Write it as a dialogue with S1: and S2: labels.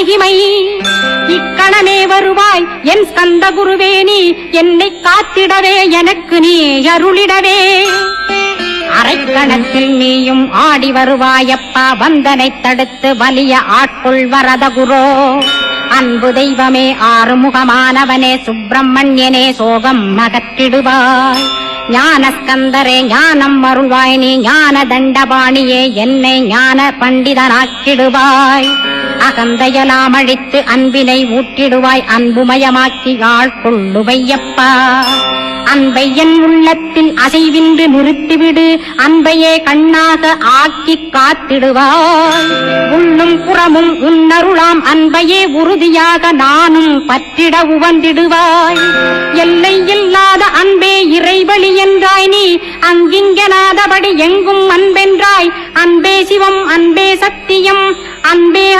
S1: மகிமை. இக்கணமே வருவாய் என் ஸ்கந்த குருவேணி, என்னை காத்திடவே எனக்கு நீ அருளிடவே. அரைக்கணத்தில் நீயும் ஆடி வருவாயப்பா, வந்தனை தடுத்து வலிய ஆட்கொள் வரத குரோ. அன்பு தெய்வமே ஆறுமுகமானவனே சுப்பிரமணியனே சோகம் அகற்றிடுவாய். ஞானஸ்கந்தரே ஞானம் அருள்வாய் நீ, ஞான தண்டபாணியே என்னை ஞான பண்டிதனாக்கிடுவாய். அகந்தையலாம் அழித்து அன்பினை ஊட்டிடுவாய், அன்புமயமாக்கி ஆட்கொள்ளுவையப்பா. அன்பை என் உள்ளத்தில் அசைவின்றி நிறுத்திவிடு, அன்பையே கண்ணாக ஆக்கி காத்திடுவாய். உள்ளும் புறமும் உன்னருளாம் அன்பையே உறுதியாக நானும் பற்றிட உவந்திடுவாய். எல்லை இல்லாத அன்பே இறைவழி என்றாய் நீ, அங்கிங்கனாதபடி எங்கும் அன்பென்றாய். அன்பே சிவம், அன்பே சத்தியம், அன்பே